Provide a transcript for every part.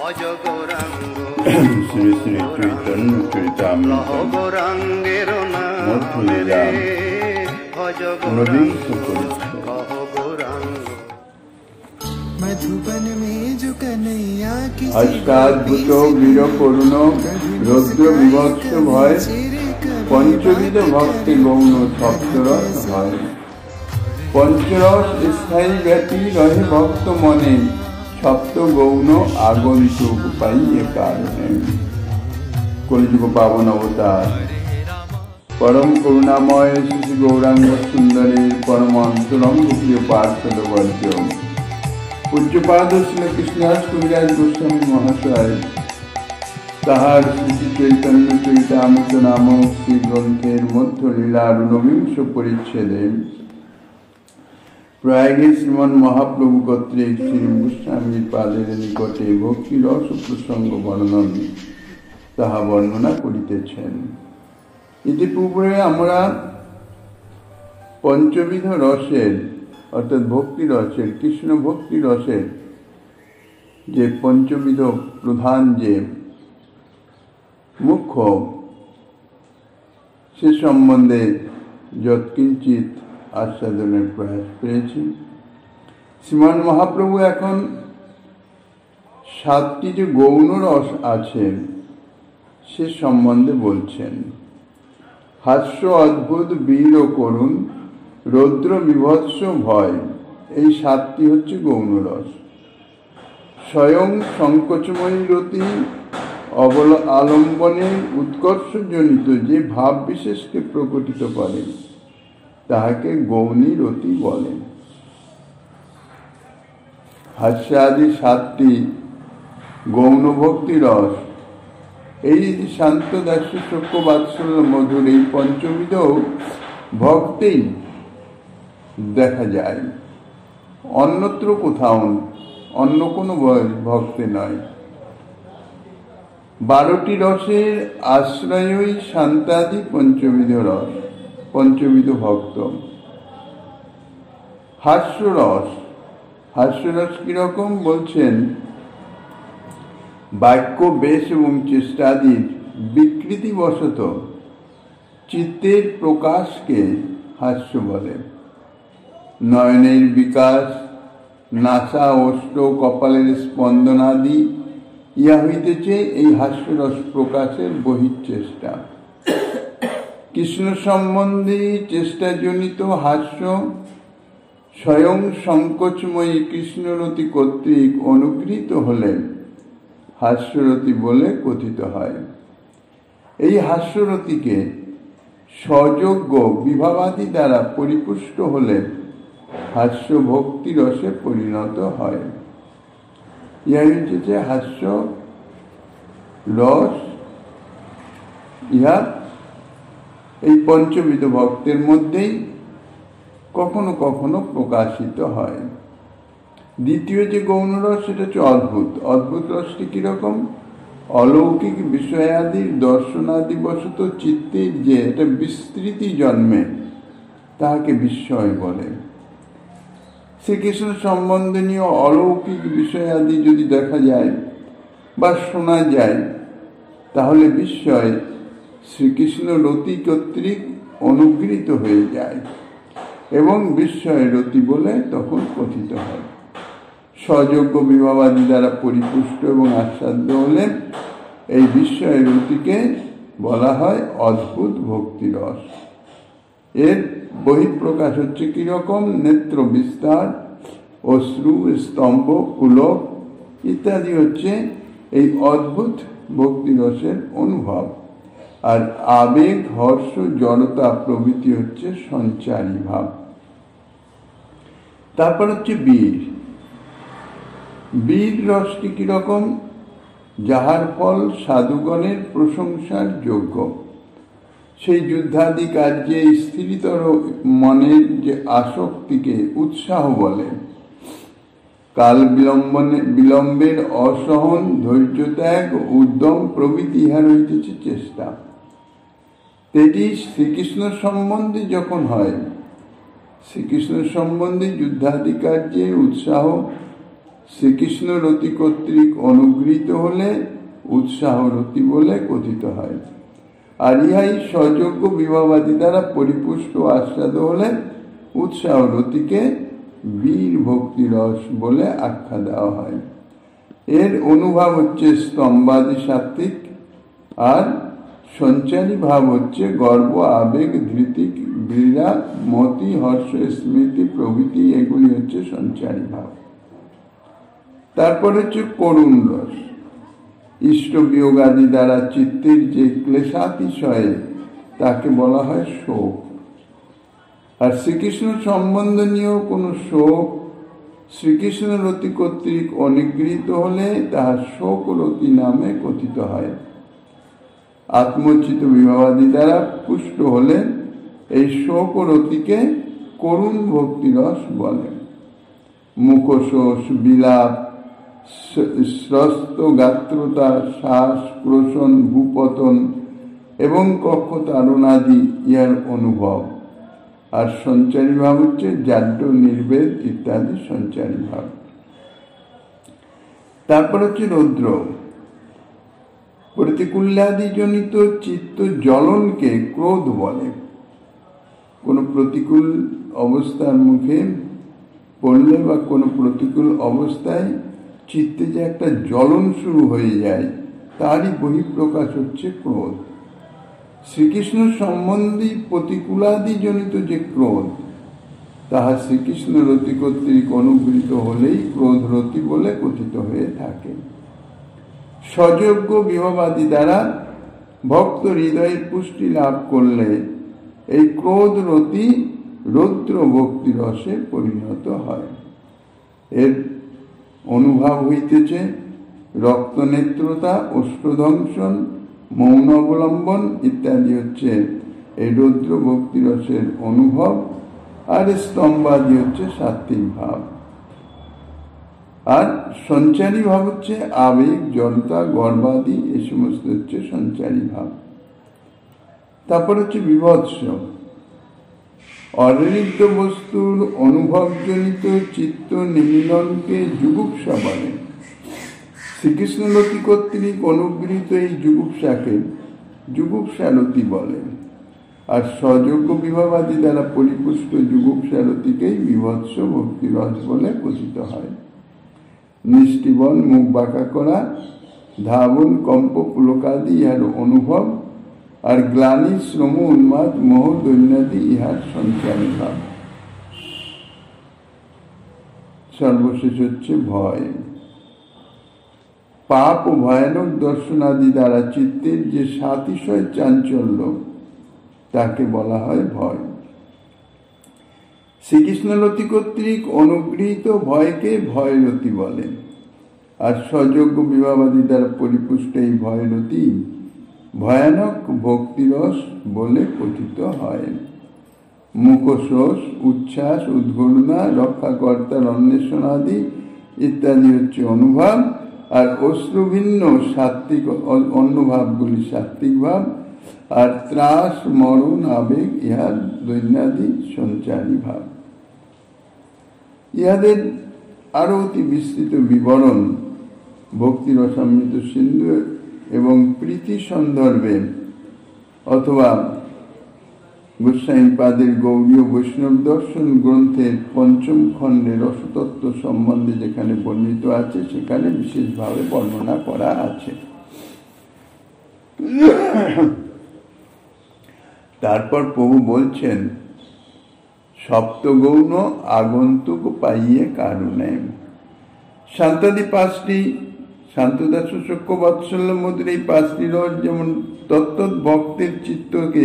শ্রী শ্রী চৈতন্য চরিতামৃত মধ্যলীলা ঊনবিংশ পরিচ্ছেদ। অষ্টাদ্ভুত বীর করুণ রৌদ্র বিভৎস ভয় পঞ্চবিধ ভক্তি গৌণ সপ্তরস হয়। পঞ্চরস স্থায়ী ব্যাপী রহে ভক্ত মনে সপ্ত গৌণ আগন্তুক পাইয়ে কারণে। কলিযুগ পাবন অবতার পরম করুণাময় শ্রী গৌরাঙ্গ সুন্দরের পরম অন্তরঙ্গ প্রিয় পার্ষদ বর্গ পূজ্যপাদ শ্রীকৃষ্ণদাস কবিরাজ গোস্বামী মহাশয় তাহার শ্রী চৈতন্য চরিতামৃত নামক শ্রী গ্রন্থের মধ্যলীলার ঊনবিংশ পরিচ্ছেদে প্রয়াগে শ্রীমন মহাপ্রভু কর্তৃক শ্রী গোস্বামীর পাদের নিকটে ভক্তি রস প্রসঙ্গ বর্ণন তাহা বর্ণনা করিতেছেন। ইতিপূর্বে আমরা পঞ্চবিধ রসের অর্থাৎ ভক্তি রসের কৃষ্ণ ভক্তি রসের যে পঞ্চবিধ প্রধান যে মুখ্য সে সম্বন্ধে যৎকিঞ্চিত আস্বাদনের প্রয়াস পেয়েছি। শ্রীমান মহাপ্রভু এখন 7টি যে গৌণ রস আছে সে সম্বন্ধে বলছেন। হাস্য অদ্ভুত বীর ও করুণ রৌদ্র বিভৎস ভয়, এই 7টি হচ্ছে গৌণ রস। স্বয়ং সংকোচময়ী রতি আলম্বনে উৎকর্ষজনিত যে ভাব বিশেষকে প্রকটিত করে তাহাকে গৌণী রতি বলে। হাস্যাদি 7টি গৌণ ভক্তি রস, এই শান্ত দাস্য শোক বাৎসল্য মধুর এই পঞ্চবিধ ভক্তি দেখা যায়, অন্যত্র কোথাও অন্য কোনো ভক্তি নয়। 12টি রসের আশ্রয়ই শান্তাদি পঞ্চবিধ রস, পঞ্চবিধ ভক্ত। হাস্যরস, হাস্যরস কিরকম বলছেন, বাক্য বেশ এবং চেষ্টাদির বিকৃতিবশত চিত্তের প্রকাশকে হাস্য বলে। নয়নের বিকাশ, নাসা ওষ্ঠ কপালের স্পন্দনাদি ইহা হইতেছে এই হাস্যরস প্রকাশের বহিঃচেষ্টা। কৃষ্ণ সম্বন্ধে চেষ্টাজনিত হাস্য স্বয়ং সংকোচময়ী কৃষ্ণরতি কর্তৃক অনুগৃহীত হলে হাস্যরতি বলে কথিত হয়। এই হাস্যরতিকে সযোগ্য বিভাবাদি দ্বারা পরিপুষ্ট হলে হাস্য ভক্তি রসে পরিণত হয়। ইহা হচ্ছে হাস্য রস, ইহা এই পঞ্চবিধ ভক্তের মধ্যেই কখনো কখনো প্রকাশিত হয়। দ্বিতীয় যে গৌণ রস সেটা হচ্ছে অদ্ভুত। অদ্ভুত রসটি কিরকম, অলৌকিক বিষয়াদির দর্শনাদি বশত চিত্তের যে এটা বিস্তৃতি জন্মে তাহাকে বিস্ময় বলে। শ্রীকৃষ্ণ সম্বন্ধনীয় অলৌকিক বিষয়াদি যদি দেখা যায় বা শোনা যায় তাহলে বিস্ময় শ্রীকৃষ্ণ রতি কর্তৃক অনুগৃহীত হয়ে যায় এবং বিস্ময় রতি বলে তখন কথিত হয়। সযোগ্য বিভাবাদি দ্বারা পরিপুষ্ট এবং আস্বাদ্য হলে এই বিস্ময় রতিকে বলা হয় অদ্ভুত ভক্তি রস। এর বহিঃপ্রকাশ হচ্ছে কিরকম, নেত্র বিস্তার, অশ্রু, স্তম্ভ, পুলক ইত্যাদি হচ্ছে এই অদ্ভুত ভক্তি রসের অনুভব। আর আবেগ, হর্ষ, জড়তা প্রভৃতি হচ্ছে সঞ্চারী ভাব। তারপর হচ্ছে বীর। বীর রসটি কিরকম, যাহার ফল সাধুগণের প্রশংসার যোগ্য। সেই যুদ্ধাদি কার্যে স্থিরতর মনের যে আসক্তিকে উৎসাহ বলে। কাল বিলম্বের অসহন, ধৈর্য ত্যাগ, উদ্যম প্রভৃতি ইহার হইতেছে চেষ্টা। এটি শ্রীকৃষ্ণ সম্বন্ধে যখন হয়, শ্রীকৃষ্ণ সম্বন্ধে যুদ্ধাদি কার্যে উৎসাহ, শ্রীকৃষ্ণ রতি কর্তৃক অনুগৃহীত হলে উৎসাহ রতি বলে কথিত হয়। আর ইহাই সযোগ্য বিবাহবাদী দ্বারা পরিপুষ্ট আস্বাদ হলে উৎসাহ রতিকে বীর ভক্তি রস বলে আখ্যা দেওয়া হয়। এর অনুভাব হচ্ছে স্তম্ভাদি সাত্ত্বিক, আর সঞ্চারী ভাব হচ্ছে গর্ব, আবেগ, ধৃতি, ক্রীড়া, মতি, হর্ষ, স্মৃতি প্রভৃতি, এগুলি হচ্ছে সঞ্চারী ভাব। তারপর হচ্ছে করুণ রস। ইষ্ট বিয়োগ আদি দ্বারা চিত্তের যে ক্লেশাতিশয়ে তাকে বলা হয় শোক। আর শ্রীকৃষ্ণ সম্বন্ধনীয় কোন শোক শ্রীকৃষ্ণ রতি কর্তৃক অনুগৃহীত হলে তাহা শোক রতি নামে কথিত হয়। আত্মচিত বিভাবাদী দ্বারা পুষ্ট হলে এই শোক রতিকে করুণ ভক্তিরস বলে। মুখশোষ, বিলাপ, স্রস্ত গাত্রতা, শ্বাস প্রশন, ভূপতন এবং কক্ষতারণাদি ইহার অনুভব। আর সঞ্চারী ভাব হচ্ছে জাড্য, নির্বেদ ইত্যাদি সঞ্চারী ভাব। তারপর হচ্ছে রৌদ্র। প্রতিকূল্যাদি জনিত চিত্ত জ্বলনকে ক্রোধ বলে। কোন প্রতিকূল অবস্থার মুখে পড়লে বা কোন প্রতিকূল অবস্থায় চিত্তে যে একটা জ্বলন শুরু হয়ে যায়, তারই বহিঃপ্রকাশ হচ্ছে ক্রোধ। শ্রীকৃষ্ণ সম্বন্ধী প্রতিকূলাদি জনিত যে ক্রোধ, তাহা শ্রীকৃষ্ণ রতি কর্তৃক অনুগৃহীত হলেই ক্রোধ রতি বলে কথিত হয়ে থাকে। সযোগ্য বিভাবাদী দ্বারা ভক্ত হৃদয়ের পুষ্টি লাভ করলে এই ক্রোধ রতি রৌদ্র ভক্তি রসে পরিণত হয়। এর অনুভব হইতেছে রক্তনেত্রতা, অষ্টদংশন, মৌন অবলম্বন ইত্যাদি হচ্ছে এই রৌদ্র ভক্তি রসের অনুভব। আর স্তম্ভাদি হচ্ছে সাত্ত্বিক ভাব। আর সঞ্চারী ভাব হচ্ছে আবেগ, জড়তা, গর্বাদি, এই সমস্ত হচ্ছে সঞ্চারী ভাব। তারপর হচ্ছে বিভৎস। অনিরুদ্ধ বস্তুর অনুভবজনিত চিত্ত নিমিলনকে যুগুপ্সা বলে। শ্রীকৃষ্ণ রতি কর্তৃক অনুগৃহীত এই যুগুপ্সাকে যুগুপ্সা রতি বলে। আর সযোগ্য বিভাবাদী দ্বারা পরিপুষ্ট যুগুপ্সা রতিকেই বিভৎস ভক্তিরস বলে কথিত হয়। নিষ্টিবন, মুখ বাঁকা করা, ধাবন, কম্প, পুলকাদি ইহার অনুভব। আর গ্লানি, শ্রম, উন্মাদ, মোহ, দৈন্যাদি ইহার সঞ্চারী ভাব। সর্বশেষ হচ্ছে ভয়। পাপ ও ভয়ানক দর্শনাদি দ্বারা চিত্তের যে সাতিশয় চাঞ্চল্য, তাকে বলা হয় ভয়। শ্রীকৃষ্ণ রতি কর্তৃক অনুগৃহীত ভয়কে ভয়রতি বলে। আর সযোগ্য বিভাবাদী দ্বারা পরিপুষ্ট এই ভয়রতি ভয়ানক ভক্তিরস বলে কথিত হয়। মুখশোষ, উচ্ছ্বাস, উদ্ঘূর্ণা, রক্ষাকর্তার অন্বেষণাদি ইত্যাদি হচ্ছে অনুভব। আর অশ্রুভিন্ন সাত্ত্বিক অন্য ভাবগুলি সাত্ত্বিক ভাব। আর ত্রাস, মরণ, আবেগ ইহার দৈন্যাদি সঞ্চারী ভাব। ইহাদের আরো অতি বিস্তৃত বিবরণ ভক্তি রসামৃত সিন্ধু এবং প্রীতি সন্দর্ভে অথবা গোস্বামীপাদের গৌড়ীয় বৈষ্ণব দর্শন গ্রন্থের পঞ্চম খণ্ডে রসতত্ত্ব সম্বন্ধে যেখানে বর্ণিত আছে, সেখানে বিশেষভাবে বর্ণনা করা আছে। তারপর প্রভু বলছেন, সপ্তগৌণ আগন্তুক পাইয়ে কারণে। শান্তাদি পাঁচটি, শান্তদাস, সূক্ষ্ম, বাৎসল্য, মধুর, এই পাঁচটি রস যেমন তত্ত্ব ভক্তের চিত্তকে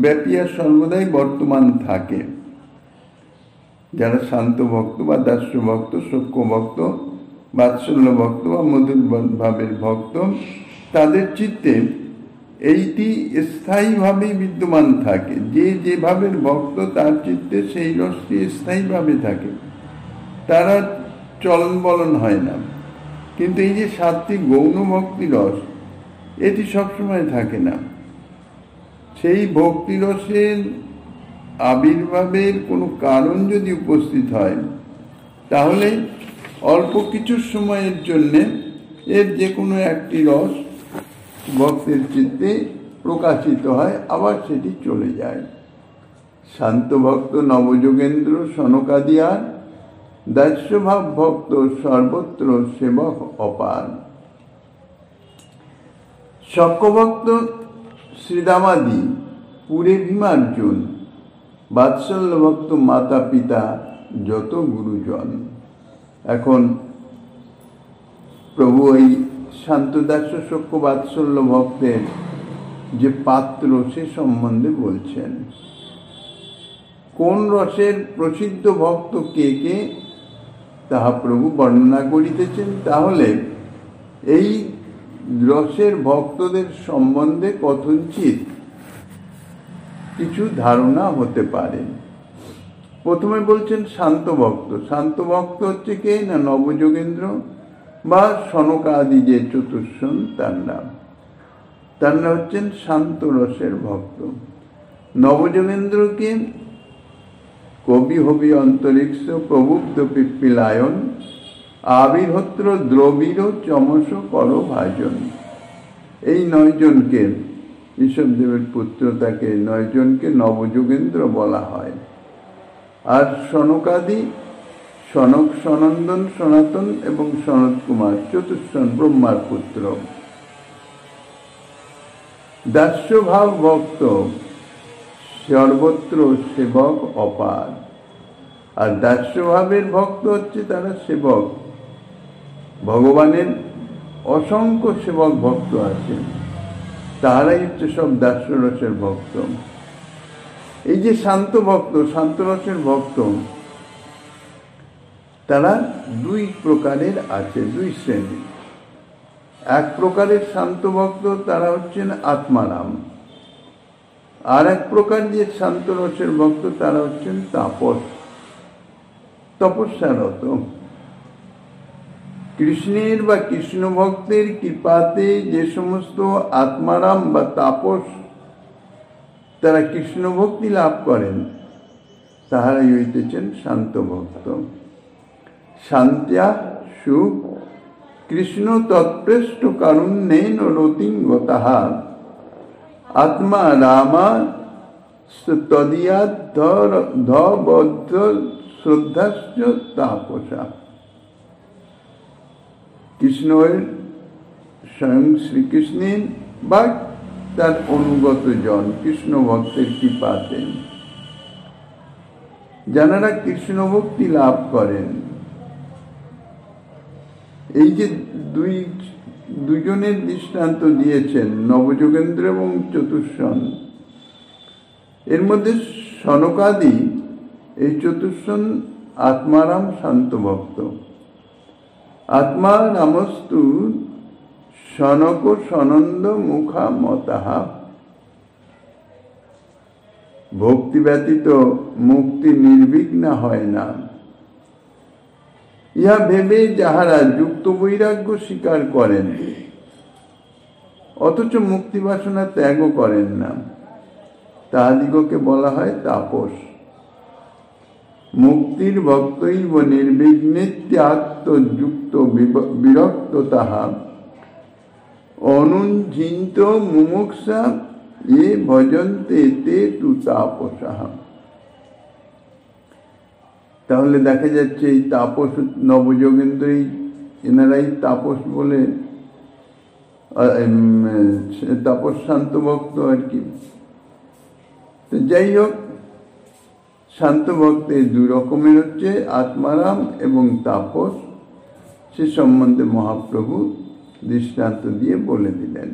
ব্যাপিয়া সর্বদাই বর্তমান থাকে। যারা শান্ত ভক্ত বা দাস্য ভক্ত, সূক্ষ্ম ভক্ত, বাৎসল্য ভক্ত বা মধুর ভাবের ভক্ত, তাদের চিত্তে এইটি স্থায়ীভাবেই বিদ্যমান থাকে। যে যে ভাবের ভক্ত তার চিত্তে সেই রসটি স্থায়ীভাবে থাকে, তারা চলন বলন হয় না। কিন্তু এই যে সাত্ত্বিক গৌণ ভক্তি রস, এটি সবসময় থাকে না। সেই ভক্তি রসের আবির্ভাবের কোনো কারণ যদি উপস্থিত হয়, তাহলে অল্প কিছু সময়ের জন্যে এর যে কোনো একটি রস ভক্তের চিত্তে প্রকাশিত হয়, আবার সেটি চলে যায়। শান্ত ভক্ত নবযোগেন্দ্র সনকাদিয়ার, দাস্যভাব ভক্ত সর্বত্র সেবক অপার। শক্যভক্ত শ্রীদামাদি পুরে ভীমার্জুন, বাৎসল্য ভক্ত মাতা পিতা যত গুরুজন। এখন প্রভু এই শান্তদাস্য শক্য বাৎসল্য ভক্তের যে পাত্র সে সম্বন্ধে বলছেন। কোন রসের প্রসিদ্ধ ভক্ত কে কে তাহা প্রভু বর্ণনা করিতেছেন। তাহলে এই রসের ভক্তদের সম্বন্ধে কথঞ্চিত কিছু ধারণা হতে পারে। প্রথমে বলছেন শান্ত ভক্ত। শান্ত ভক্ত হচ্ছে কে না নবযোগেন্দ্র বা সনকাদি যে চতুর্শন তার নাম হচ্ছেন শান্ত রসের ভক্ত। নবযোগেন্দ্রকে কবি হবি অন্তরিক্ষ প্রবুদ্ধ পিপ্পিলায়ন, আবির্হত্র দ্রবীর চমস কর ভাজন। এই 9 জনকে, ঋষভদেবের পুত্র, তাকে 9 জনকে নবযোগেন্দ্র বলা হয়। আর সনকাদি সনক, সনন্দন, সনাতন এবং সনত কুমার চতুর্শন ব্রহ্মার পুত্র। দাস্যভাব ভক্ত সর্বত্র সেবক অপার। আর দাস্যভাবের ভক্ত হচ্ছে তারা সেবক। ভগবানের অসংখ্য সেবক ভক্ত আছেন, তাহারাই হচ্ছে সব দাস্যরসের ভক্ত। এই যে শান্ত ভক্ত, শান্তরসের ভক্ত, তারা 2 প্রকারের আছে, 2 শ্রেণী। এক প্রকারের শান্ত ভক্ত তারা হচ্ছেন আত্মারাম। আর এক প্রকার যে শান্ত রসের ভক্ত তারা হচ্ছেন তাপস, তপস্যারত। কৃষ্ণের বা কৃষ্ণ ভক্তের কৃপাতে যে সমস্ত আত্মারাম বা তাপস তারা কৃষ্ণ ভক্তি লাভ করেন, তাহারাই হইতেছেন শান্ত ভক্ত। শান্ত্যা সুখ কৃষ্ণ তৎপৃষ্ট কারুণ্যেন রতিঙ্গতাহা, আত্মা রামা তদীয়াদ্ধ শ্রদ্ধাশ্চ তাপসা। কৃষ্ণের স্বয়ং শ্রীকৃষ্ণের বা তার অনুগত জন কৃষ্ণ ভক্তের কৃপাতে যারা কৃষ্ণ ভক্তি লাভ করেন, এই যে দুজনের দৃষ্টান্ত দিয়েছেন নবযোগেন্দ্র এবং চতুর্শন, এর মধ্যে সনকাদি এই চতুর্শন আত্মারাম শান্ত ভক্ত। আত্মা নামস্তু সনক সনন্দ মুখা মতাহা, ভক্তি ব্যতীত মুক্তি নির্বিঘ্ন হয় না। ইহা ভেবে যাহারা যুক্ত বৈরাগ্য স্বীকার করেন অথচ মুক্তি বাসনা ত্যাগও করেন না, তাহাদিগকে বলা হয় তাপস। মুক্তির ভক্তৈব নির্বিঘ্নেত্যাত্মযুক্ত বিরক্ত তাহা, অনুঞ্জিন্ত মুমুক্ষা এ ভজন্তে তে তু তাপসাহা। তাহলে দেখা যাচ্ছে এই তাপস নবযোগেন্দ্রই, এনারাই তাপস বলে, তাপস শান্ত ভক্ত আর কি। তো যাই হোক, শান্ত ভক্তের 2 রকমের হচ্ছে আত্মারাম এবং তাপস। সে সম্বন্ধে মহাপ্রভু দৃষ্টান্ত দিয়ে বলে দিলেন।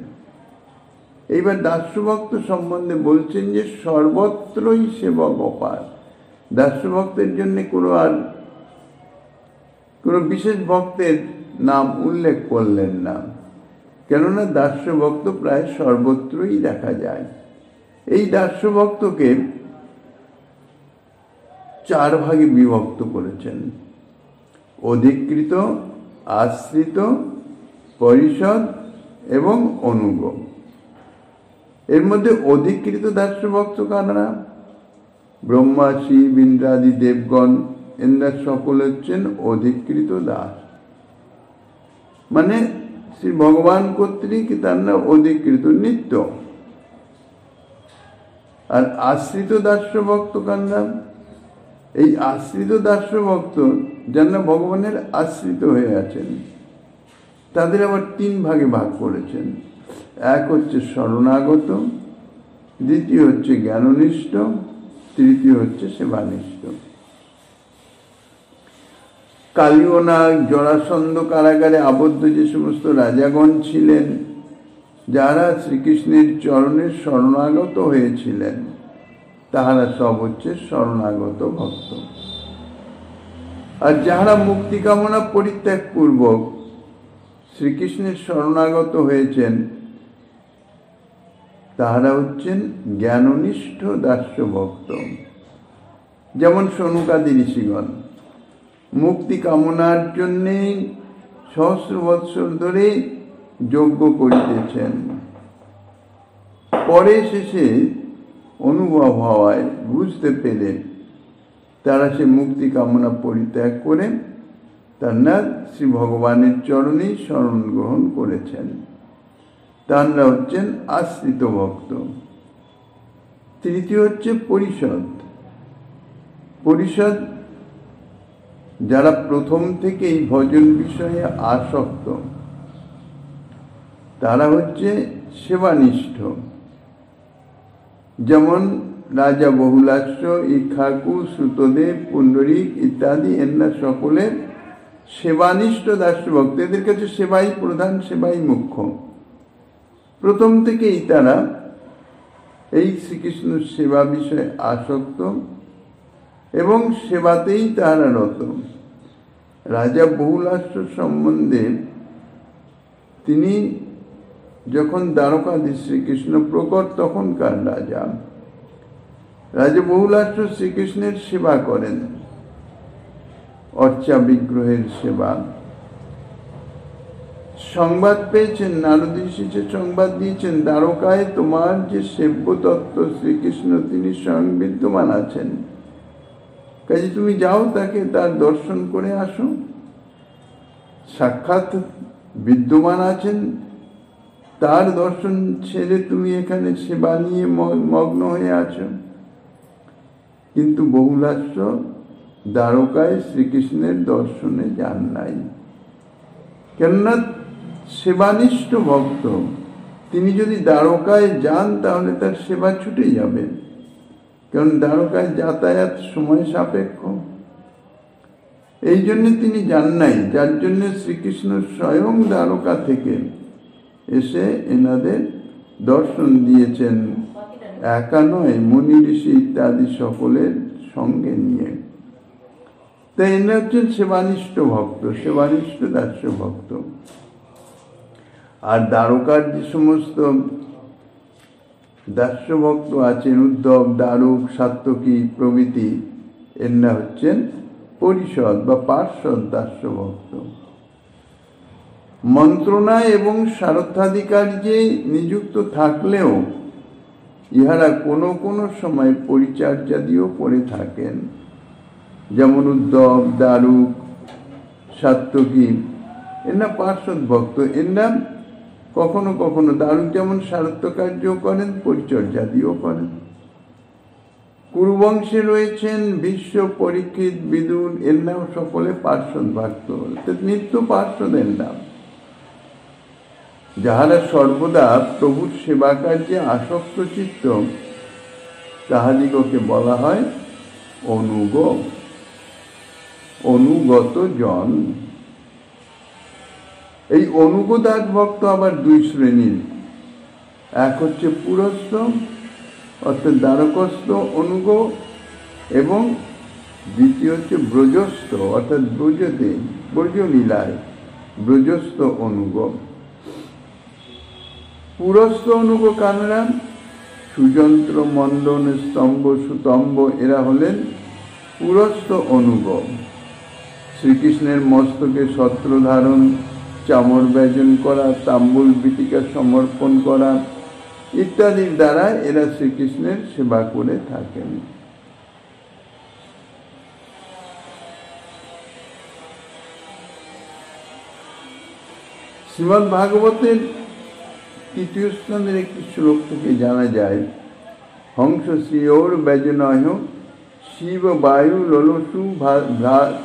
এইবার দাস্যভক্ত সম্বন্ধে বলছেন যে সর্বত্রই সেবক অপার। দাস্যভক্তের জন্য কোনো বিশেষ ভক্তের নাম উল্লেখ করলেন না, কেননা দাস্যভক্ত প্রায় সর্বত্রই দেখা যায়। এই দাস্যভক্তকে 4 ভাগে বিভক্ত করেছেন: অধিকৃত, আশ্রিত, পরিষদ এবং অনুগ। এর মধ্যে অধিকৃত দাস্যভক্ত কারা? ব্রহ্মা, শিব, ইন্দ্রাদি দেবগণ এরা সকলে হচ্ছেন অধিকৃত দাস, মানে শ্রী ভগবান কর্তৃক তারা অধিকৃত নিত্য। আর আশ্রিত দাস্য ভক্ত কান্না, এই আশ্রিত দাস্য ভক্ত যারা ভগবানের আশ্রিত হয়ে আছেন, তাদের আবার 3 ভাগে ভাগ করেছেন। এক হচ্ছে শরণাগত, দ্বিতীয় হচ্ছে জ্ঞাননিষ্ঠ, তৃতীয় হচ্ছে সেবানিষ্ঠ। কালিয়নাগ জরাসন্ধ কারাগারে আবদ্ধ যে সমস্ত রাজাগণ ছিলেন, যারা শ্রীকৃষ্ণের চরণে শরণাগত হয়েছিলেন, তাহারা সব হচ্ছে শরণাগত ভক্ত। আর যাহারা মুক্তি কামনা পরিত্যাগ পূর্বক শ্রীকৃষ্ণের শরণাগত হয়েছেন, তাহারা হচ্ছেন জ্ঞাননিষ্ঠ দাস্য ভক্ত। যেমন সনুকাদি ঋষিগণ মুক্তি কামনার জন্যে সহস্র বৎসর ধরে যজ্ঞ করিতেছেন, পরে শেষে অনুভব হওয়ায় বুঝতে পেরে তারা সে মুক্তি কামনা পরিত্যাগ করে তারা শ্রী ভগবানের চরণেই শরণ গ্রহণ করেছেন, তারা হচ্ছেন আশ্রিত ভক্ত। তৃতীয় হচ্ছে পরিষদ। পরিষদ যারা প্রথম থেকে এই ভজন বিষয়ে আসক্ত, তারা হচ্ছে সেবানিষ্ঠ। যেমন রাজা বহুলাস্য, ইক্ষাকু, শ্রুতদেব, পুণ্ডরীক ইত্যাদি এরা সকলে সেবানিষ্ঠ দাস্য ভক্ত। এদের কাছে সেবাই প্রধান, সেবাই মুখ্য। প্রথম থেকেই তারা এই শ্রীকৃষ্ণ সেবা বিষয়ে আসক্ত এবং সেবাতেই তাহারা রত। রাজা বহুলাস্য সম্বন্ধে তিনি যখন দ্বারকাধীশ শ্রীকৃষ্ণ প্রকট, তখনকার রাজা বহুলাস্য শ্রীকৃষ্ণের সেবা করেন, অর্চা বিগ্রহের সেবা। সংবাদ পেয়েছেন, নারদ ঋষি যে সংবাদ দিয়েছেন, দ্বারকায় তোমার যে সেব্য তত্ত্ব শ্রীকৃষ্ণ তিনি স্বয়ং বিদ্যমান আছেন, কাজে তুমি যাও, তাকে তার দর্শন করে আসো। সাক্ষাৎ বিদ্যমান আছেন, তার দর্শন ছেড়ে তুমি এখানে সেবা নিয়ে মগ্ন হয়ে আছো। কিন্তু বহুলাস্য দ্বারকায় শ্রীকৃষ্ণের দর্শনে যান নাই, কেননা সেবানিষ্ঠ ভক্ত। তিনি যদি দ্বারকায় যান তাহলে তার সেবা ছুটে যাবে, কারণ দ্বারকায় যাতায়াত সময় সাপেক্ষ। এই জন্য তিনি যান নাই, যার জন্য শ্রীকৃষ্ণ স্বয়ং দ্বারকা থেকে এসে এনাদের দর্শন দিয়েছেন, একা নয়, মুনি ঋষি ইত্যাদি সকলের সঙ্গে নিয়ে। তাই এরা হচ্ছেন সেবানিষ্ঠ ভক্ত, সেবানিষ্ঠ দাস্য ভক্ত। আর দ্বারকার যে সমস্ত দাস্য ভক্ত আছেন, উদ্ধব, দারুক, সাত্যকী প্রভৃতি, এরা হচ্ছেন পরিষদ বা পার্ষদ দাস্য ভক্ত। মন্ত্রণায় এবং সারথ্যাধিকার্যে নিযুক্ত থাকলেও ইহারা কোনো কোনো সময় পরিচর্যাদিও করে থাকেন। যেমন উদ্ধব, দারুক, সাত্যকী এরা পার্ষদ ভক্ত। এরা কখনো কখনো, দারুক যেমন সারথ্য কার্য করেন, পরিচর্যাদিও করেন। কুরুবংশে রয়েছেন ভীষ্ম, পরীক্ষিত, বিদুর, এরাও সকলে পার্ষদ ভক্ত, নিত্য পার্ষদ এরা। যাহারা সর্বদা প্রভুর সেবা কার্যে আসক্ত চিত্ত, তাহাদিগকে বলা হয় অনুগত জন। এই অনুগদাস ভক্ত আবার 2 শ্রেণীর। এক হচ্ছে পুরস্থ অর্থাৎ দ্বারকস্থ অনুগ, এবং দ্বিতীয় হচ্ছে ব্রজস্থ অর্থাৎ ব্রজতে ব্রজলীলায় ব্রজস্থ অনুগ। পুরস্থ অনুগ কানরা সুযন্ত্র, মন্দন, স্তম্ভ, সুতম্ব এরা হলেন পুরস্থ অনুগ। শ্রীকৃষ্ণের মস্তকে ছত্র ধারণ, চামর ব্যজন করা, তাম্বুল বীটিকা সমর্পণ করা ইত্যাদির দ্বারা এরা শ্রীকৃষ্ণের সেবা করে থাকেন। শ্রীমদ্ ভাগবতের তৃতীয় স্কন্ধের একটি শ্লোক থেকে জানা যায়, হংস শ্রীয়োর ব্যজনয় শিব বায়ু ললসু ভ্রাত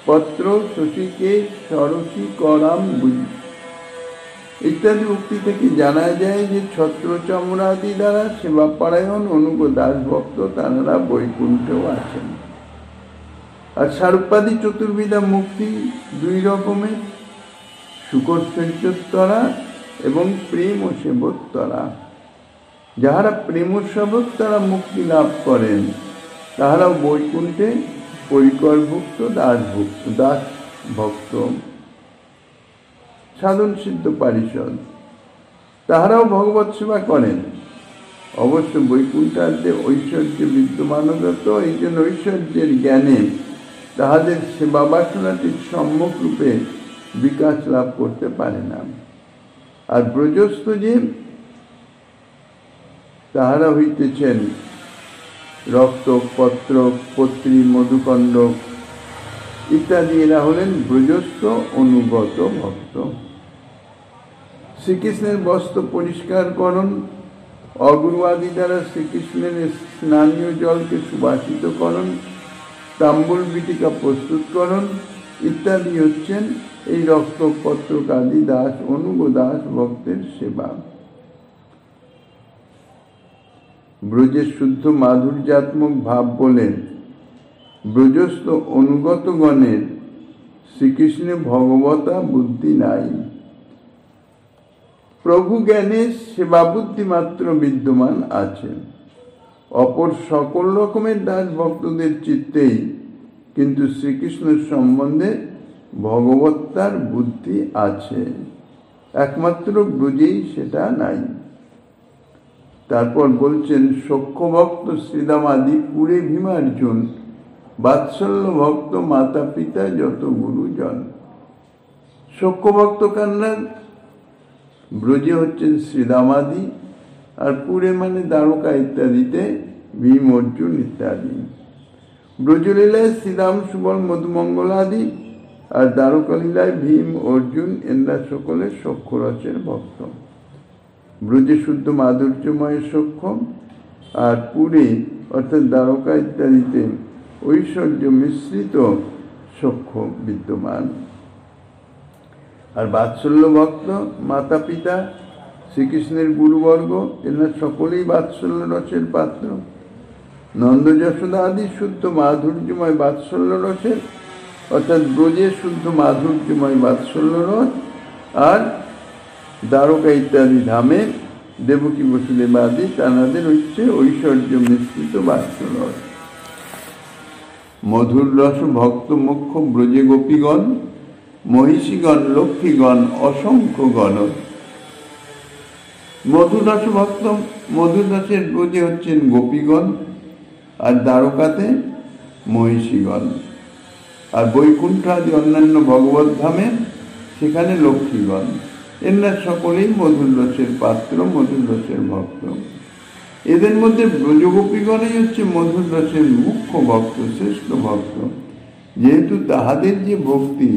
পত্র শশীকে সরসী করাম বুঝ ইত্যাদি উক্তি থেকে জানা যায় যে ছত্র চমরাদি দ্বারা সেবাপরায়ণ অনুগ দাস ভক্ত তাঁরা বৈকুণ্ঠেও আছেন। আর স্বরূপাদি চতুর্বিধা মুক্তি দুই রকমের, সুকৈশ্বর্যোত্তরা এবং প্রেম ও সেবোত্তরা। যাহারা প্রেম ও সেবোত্তরা মুক্তি লাভ করেন তাহারাও বৈকুণ্ঠে পরিকরভুক্ত দাস ভক্ত সাধন সিদ্ধ পারিষদ, তাহারাও ভগবৎ সেবা করেন। অবশ্য বৈকুণ্ঠার্থে ঐশ্বর্য বিদ্যমানগত, এই জন্য ঐশ্বর্যের জ্ঞানে তাহাদের সেবা বাসনাটি সম্যক রূপে বিকাশ লাভ করতে পারে না। আর ব্রজস্থ যে তাহারা হইতেছেন রক্ত পত্র পত্রী মধুকণ্ড ইত্যাদি, এরা হলেন ব্রজস্থ অনুগত ভক্ত। শ্রীকৃষ্ণের বস্ত্র পরিষ্কারকরণ, অগুরু আদি দ্বারা শ্রীকৃষ্ণের স্নানীয় জলকে সুবাসিতকরণ, তাম্বুল বিটিকা প্রস্তুতকরণ ইত্যাদি হচ্ছেন এই রক্তপত্রক আদি দাস অনুগ দাস ভক্তের সেবা। ব্রজের শুদ্ধ মাধুর্যাত্মক ভাব বলেন ব্রজস্থ অনুগতগণের শ্রীকৃষ্ণে ভগবতা বুদ্ধি নাই, প্রভু জ্ঞানে সেবা বুদ্ধি মাত্র বিদ্যমান আছে। অপর সকল রকমের দাস ভক্তদের চিত্তেই কিন্তু শ্রীকৃষ্ণের সম্বন্ধে ভগবত্তার বুদ্ধি আছে, একমাত্র ব্রজেই সেটা নাই। তারপর বলছেন সখ্য ভক্ত শ্রীদাম আদি পুরে ভীমার্জুন, বাৎসল্য ভক্ত মাতা পিতা যত গুরুজন। সখ্য ভক্ত কান্না ব্রজে হচ্ছেন শ্রীদামাদি, আর পুরে মানে দ্বারকা ইত্যাদিতে ভীম অর্জুন ইত্যাদি। ব্রজলীলায় শ্রীরাম সুবল মধুমঙ্গলাদি, আর দ্বারকালীলায় ভীম অর্জুন এরা সকলে সখ্যরসের ভক্ত। ব্রজে শুদ্ধ মাধুর্যময় সখ্য, আর পুরে অর্থাৎ দ্বারকা ইত্যাদিতে ঐশ্বর্য মিশ্রিত সখ্য বিদ্যমান। আর বাৎসল্য ভক্ত মাতা পিতা শ্রীকৃষ্ণের গুরুবর্গ এরা সকলেই বাৎসল্য রসের পাত্র। নন্দ যশোদা আদি শুদ্ধ মাধুর্যময় বাৎসল্য রসের, অর্থাৎ ব্রজের শুদ্ধ মাধুর্যময় বাৎসল্য রস, আর দ্বারকা ইত্যাদি ধামে দেবকী বসুদেব আদি তাঁদের হচ্ছে ঐশ্বর্য মিশ্রিত বাৎসল্য রস। মধুর রস ভক্ত মুখ্য ব্রজে গোপীগণ, মহিষীগণ লক্ষ্মীগণ অসংখ্য গণ। মধুর রস ভক্ত মধুর রসের ব্রজে হচ্ছেন গোপীগণ, আর দ্বারকাতে মহিষীগণ, আর বৈকুণ্ঠ আদি অন্যান্য ভগবত ধামে সেখানে লক্ষ্মীগণ। এরা সকলেই মধুর রসের পাত্র, মধুর রসের ভক্ত। এদের মধ্যে ব্রজগোপীগণই হচ্ছে মধুর রসের মুখ্য ভক্ত, শ্রেষ্ঠ ভক্ত, যেহেতু তাহাদের যে ভক্তি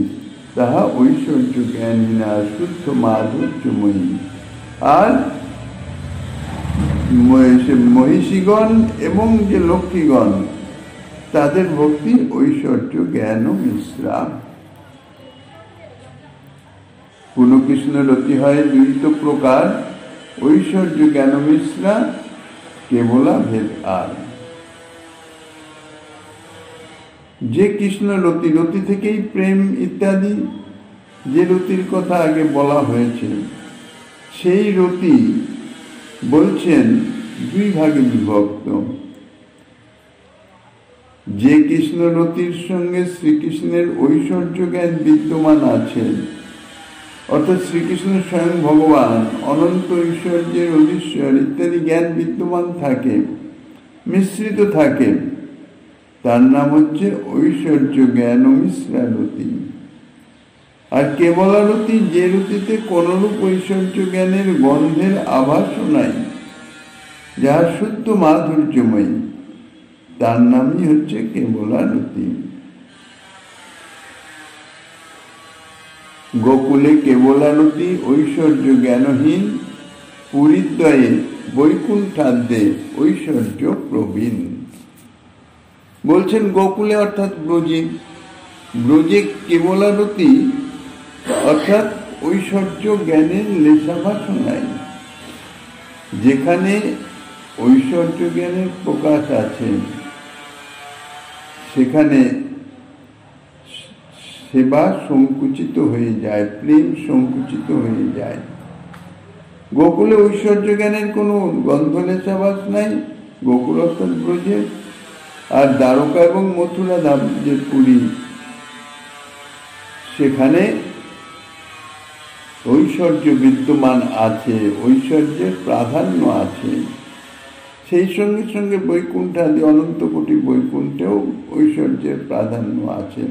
তাহা ঐশ্বর্য জ্ঞানীনা শুদ্ধ মাধুর্যময়ী। আর মহিষীগণ এবং যে লক্ষ্মীগণ তাদের ভক্তি ঐশ্বর্য জ্ঞান ও মিশ্রা। পুনঃকৃষ্ণ রতি হয় দুইত প্রকার, ঐশ্বর্য জ্ঞান মিশ্রা কেবলা ভেদ আর। যে কৃষ্ণ রতি, রতি থেকেই প্রেম ইত্যাদি যে রতির কথা আগে বলা হয়েছে, সেই রতি বলছেন দুই ভাগে বিভক্ত। যে কৃষ্ণ রতির সঙ্গে শ্রীকৃষ্ণের ঐশ্বর্য জ্ঞান বিদ্যমান আছে, অর্থাৎ শ্রীকৃষ্ণ স্বয়ং ভগবান অনন্ত ঐশ্বর্যের অধীশ্বর ইত্যাদি জ্ঞান বিদ্যমান থাকে, মিশ্রিত থাকে, তার নাম হচ্ছে ঐশ্বর্য জ্ঞান মিশ্রা রতি। আর কেবলা রতি যে রতিতে কোনরূপ ঐশ্বর্য জ্ঞানের গন্ধের আভাসও নাই, যাহা শুদ্ধ মাধুর্যময়ী, তার নামই হচ্ছে কেবলা রতি। গোকুলে কেবলারতি ঐশ্বর্য জ্ঞানহীন, পুরীদ্বয়ে বৈকুণ্ঠাদ্যে ঐশ্বর্য প্রবীণ। বলছেন গোকুলে অর্থাৎ ব্রজে, ব্রজে কেবলারতি অর্থাৎ ঐশ্বর্য জ্ঞানের লেশাভাস নাই। যেখানে ঐশ্বর্য জ্ঞানের প্রকাশ আছে সেখানে সেবা সংকুচিত হয়ে যায়, প্রেম সংকুচিত হয়ে যায়। গোকুলে ঐশ্বর্য জ্ঞানের কোনো গন্ধ লেশাভাস নাই, গোকুল অর্থাৎ ব্রজে। আর দ্বারকা এবং মথুরা ধাম যে পুরী, সেখানে ঐশ্বর্য বিদ্যমান আছে, ঐশ্বর্যের প্রাধান্য আছে। সেই সঙ্গে সঙ্গে বৈকুণ্ঠ আদি অনন্ত কোটি বৈকুণ্ঠেও ঐশ্বর্যের প্রাধান্য আছে।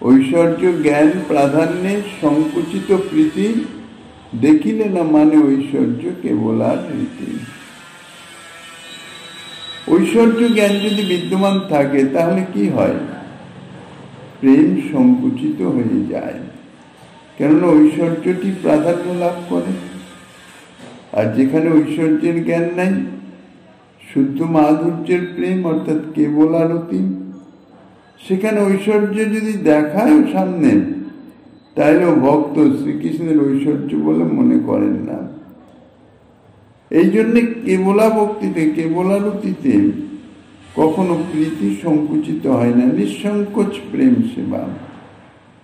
ঐশ্বর্য জ্ঞান প্রাধান্যে সংকুচিত প্রীতি, দেখিলে না মানে ঐশ্বর্য কেবল আর রীতি। ঐশ্বর্য জ্ঞান যদি বিদ্যমান থাকে তাহলে কি হয়? প্রেম সংকুচিত হয়ে যায়, কেননা ঐশ্বর্যটি প্রাধান্য লাভ করে। আর যেখানে ঐশ্বর্যের জ্ঞান নাই, শুদ্ধ মাধুর্যের প্রেম অর্থাৎ কেবল আরতি, সেখানে ঐশ্বর্য যদি দেখায় সামনে, তাহলেও ভক্ত শ্রীকৃষ্ণের ঐশ্বর্য বলে মনে করেন না। এই জন্যে কেবলা ভক্তিতে, কেবলারতিতে কখনো প্রীতি সংকুচিত হয় না। নিঃসংকোচ প্রেম সেবা,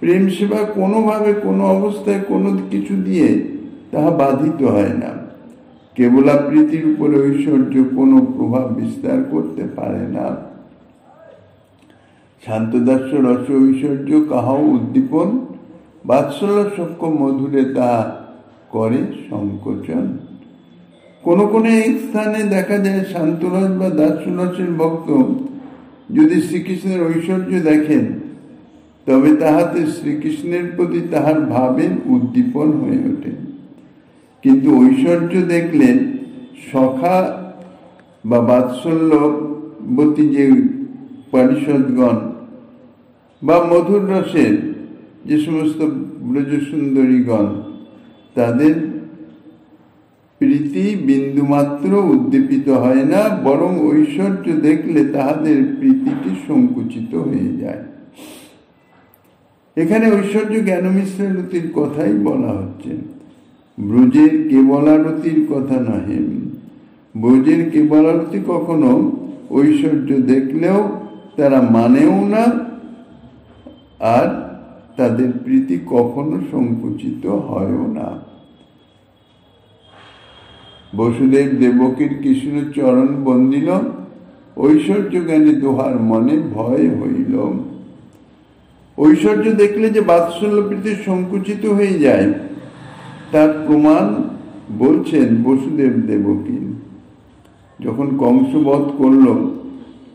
প্রেম সেবা কোনোভাবে কোনো অবস্থায় কোনো কিছু দিয়ে তাহা বাধিত হয় না। কেবলা প্রীতির উপরে ঐশ্বর্য কোনো প্রভাব বিস্তার করতে পারে না। শান্তদাস্য রস ঐশ্বর্য কাহাও উদ্দীপন, বাৎসল্য সখ্য মধুরে তাহা করে সংকোচন। কোন কোন স্থানে দেখা যায় শান্তরস বা দাস্যরসের ভক্ত যদি শ্রীকৃষ্ণের ঐশ্বর্য দেখেন, তবে তাহাতে শ্রীকৃষ্ণের প্রতি তাহার ভাবের উদ্দীপন হয়ে ওঠে। কিন্তু ঐশ্বর্য দেখলে সখা বা বাৎসল্যবতী যে পারিষদগণ বা মধুর রসের যে সমস্ত ব্রজসুন্দরীগণ, তাদের প্রীতি বিন্দুমাত্র উদ্দীপিত হয় না, বরং ঐশ্বর্য দেখলে তাহাদের প্রীতিটি সংকুচিত হয়ে যায়। এখানে ঐশ্বর্য জ্ঞান মিশ্রারতির কথাই বলা হচ্ছে, ব্রজের কেবলারতির কথা নহে। ব্রজের কেবলারতি কখনো ঐশ্বর্য দেখলেও তারা মানেও না, আর তাদের প্রীতি কখনো সংকুচিত হয়ও না। বসুদেব দেবকীর কৃষ্ণ চরণ বন্দিল, ঐশ্বর্য জ্ঞানে দোহার মনে ভয় হইল। ঐশ্বর্য দেখলে যে বাৎসল্য প্রীতি সংকুচিত হয়ে যায়, তার প্রমাণ বলছেন বসুদেব দেবকী। যখন কংস বধ করল,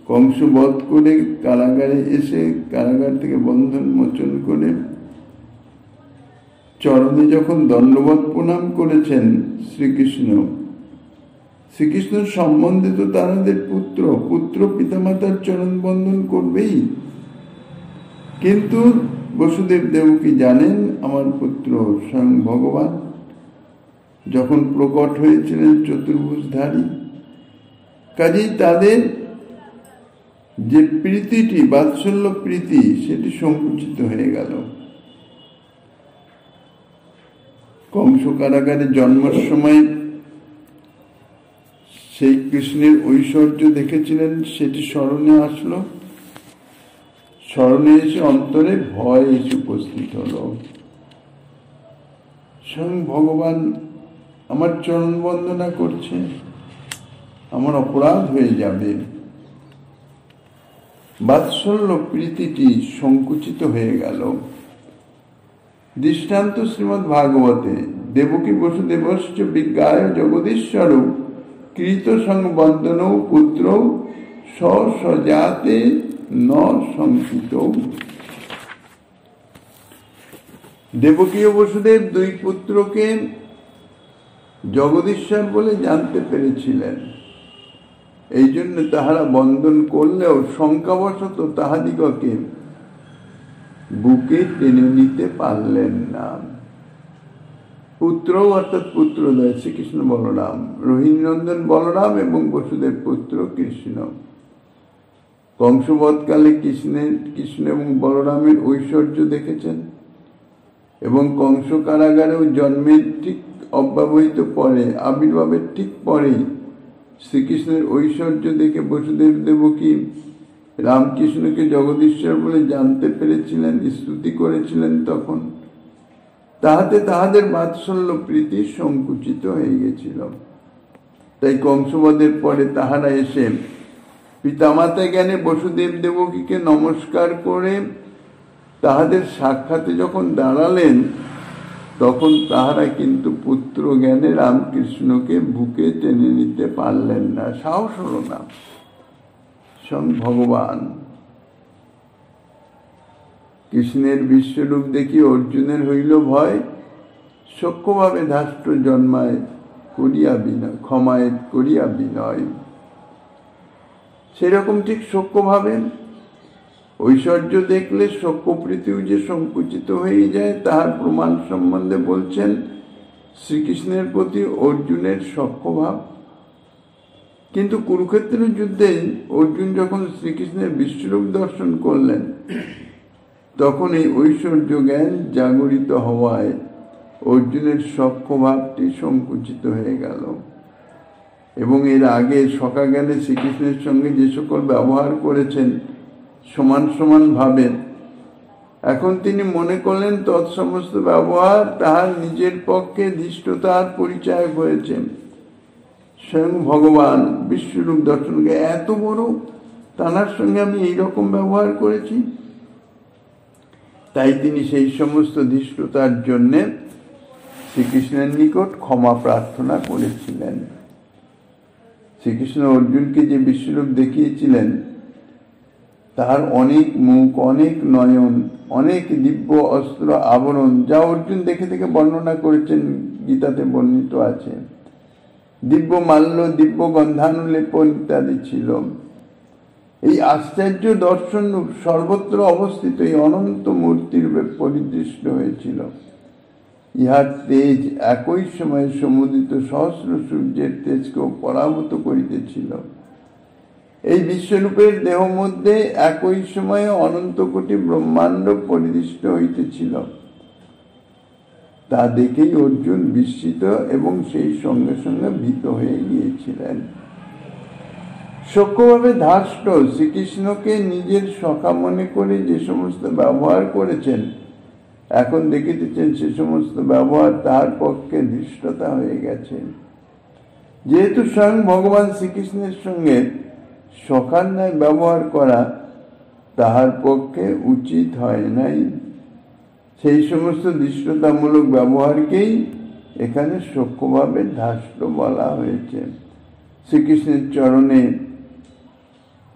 কংস বধ করে কারাগারে এসে কারাগার থেকে বন্ধন মোচন করে চরণে যখন দণ্ডবত প্রণাম করেছেন শ্রীকৃষ্ণ, শ্রীকৃষ্ণ সম্বন্ধে তো তাদের পুত্র পিতামাতার চরণ বন্ধন করবেই, কিন্তু বসুদেব দেবকী জানেন আমার পুত্র স্বয়ং ভগবান যখন প্রকট হয়েছিলেন চতুর্ভুজধারী, কাজেই তাদের যে প্রীতিটি বাৎসল্য প্রীতি সেটি সংকুচিত হয়ে গেল। কংস কারাগারে জন্মের সময় সেই কৃষ্ণের ঐশ্বর্য দেখেছিলেন, সেটি স্মরণে আসলো, স্মরণে এসে অন্তরে ভয় এসে উপস্থিত হলো। স্বয়ং ভগবান আমার চরণ বন্দনা করছে, আমার অপরাধ হয়ে যাবে। বাৎসল্য প্রীতিটি সংকুচিত হয়ে গেল। দৃষ্টান্ত শ্রীমদ্ ভাগবতে, দেবকী বসুদেবশ্চ বিজ্ঞায় জগদীশ্বর কৃত সংবন্দন পুত্র সজাতে ন সংকিত। দেবকী ও বসুদেব দুই পুত্রকে জগদীশ্বর বলে জানতে পেরেছিলেন, এই জন্য তাহারা বন্ধন করলেও শঙ্কাবশত তাহাদিগকে বুকে টেনে নিতে পারলেন না। পুত্র অর্থাৎ পুত্রদ্বয় শ্রীকৃষ্ণ বলরাম, রোহিণীনন্দন বলরাম এবং বসুদেব পুত্র কৃষ্ণ। কংসবধকালে কৃষ্ণ এবং বলরামের ঐশ্বর্য দেখেছেন এবং কংস কারাগারেও জন্মের ঠিক অব্যবহিত পরে, আবির্ভাবের ঠিক পরেই শ্রীকৃষ্ণের ঐশ্বর্য দেখে বসুদেব দেবকী রামকৃষ্ণকে জগদীশ্বর বলে জানতে পেরেছিলেন, স্তুতি করেছিলেন। তখন তাহাতে তাহাদের বাৎসল্য প্রীতি সংকুচিত হয়ে গেছিল। তাই কংসবধের পরে তাহারা এসে পিতামাতা জ্ঞানে বসুদেব দেবকীকে নমস্কার করে তাহাদের সাক্ষাতে যখন দাঁড়ালেন, তখন তাহারা কিন্তু পুত্র জ্ঞানে রামকৃষ্ণকে বুকে টেনে নিতে পারলেন না, সাহস হল না। স্বয়ং ভগবান কৃষ্ণের বিশ্বরূপ দেখি অর্জুনের হইল ভয়, সখ্যভাবে ধাষ্ট্র জন্মায় করিয়া বিনয়, ক্ষমায় করিয়া বিনয়। সেরকম ঠিক সখ্যভাবে ঐশ্বর্য দেখলে সখ্যপ্রীতিও যে সংকুচিত হয়ে যায়, তাহার প্রমাণ সম্বন্ধে বলছেন শ্রীকৃষ্ণের প্রতি অর্জুনের সখ্যভাব। কিন্তু কুরুক্ষেত্রের যুদ্ধে অর্জুন যখন শ্রীকৃষ্ণের বিশ্বরূপ দর্শন করলেন, তখন এই ঐশ্বর্য জ্ঞান জাগরিত হওয়ায় অর্জুনের সখ্যভাবটি সংকুচিত হয়ে গেল। এবং এর আগে সখা জ্ঞানে শ্রীকৃষ্ণের সঙ্গে যে সকল ব্যবহার করেছেন সমান সমান ভাবে, এখন তিনি মনে করলেন তৎসমস্ত ব্যবহার তাহার নিজের পক্ষে ধৃষ্টতার পরিচয় হয়েছে। স্বয়ং ভগবান বিশ্বরূপ দর্শনকে এত বড়, তাঁর সঙ্গে আমি এইরকম ব্যবহার করেছি। তাই তিনি সেই সমস্ত ধৃষ্টতার জন্য শ্রীকৃষ্ণের নিকট ক্ষমা প্রার্থনা করেছিলেন। শ্রীকৃষ্ণ অর্জুনকে যে বিশ্বরূপ দেখিয়েছিলেন, তাহার অনেক মুখ, অনেক নয়ন, অনেক দিব্য অস্ত্র আবরণ, যা অর্জুন দেখে দেখে বর্ণনা করেছেন, গীতাতে বর্ণিত আছে। দিব্য মাল্য, দিব্য গন্ধানুলেপন ইত্যাদি ছিল। এই আশ্চর্য দর্শন সর্বত্র অবস্থিত এই অনন্ত মূর্তির পরিদৃষ্ট হয়েছিল। ইহার তেজ একই সময়ে সমুদিত সহস্র সূর্যের তেজকেও পরাভূত করিতেছিল। এই বিশ্বরূপের দেহ মধ্যে একই সময়ে অনন্ত কোটি ব্রহ্মাণ্ড পরিদৃষ্ট হইতেছিল। তা দেখেই অর্জুন বিস্মিত এবং সেই সঙ্গে সঙ্গে ভীত হয়ে গিয়েছিলেন। সখ্যভাবে ধাষ্ট শ্রীকৃষ্ণকে নিজের সখা মনে করে যে সমস্ত ব্যবহার করেছেন, এখন দেখিতেছেন সে সমস্ত ব্যবহার তাহার পক্ষে ধৃষ্টতা হয়ে গেছে। যেহেতু স্বয়ং ভগবান শ্রীকৃষ্ণের সঙ্গে সখার ন্যায় ব্যবহার করা তাহার পক্ষে উচিত হয় নাই, সেই সমস্ত ধৃষ্টতামূলক ব্যবহারকেই এখানে সখ্যভাবে ধাষ্ট বলা হয়েছে। শ্রীকৃষ্ণের চরণে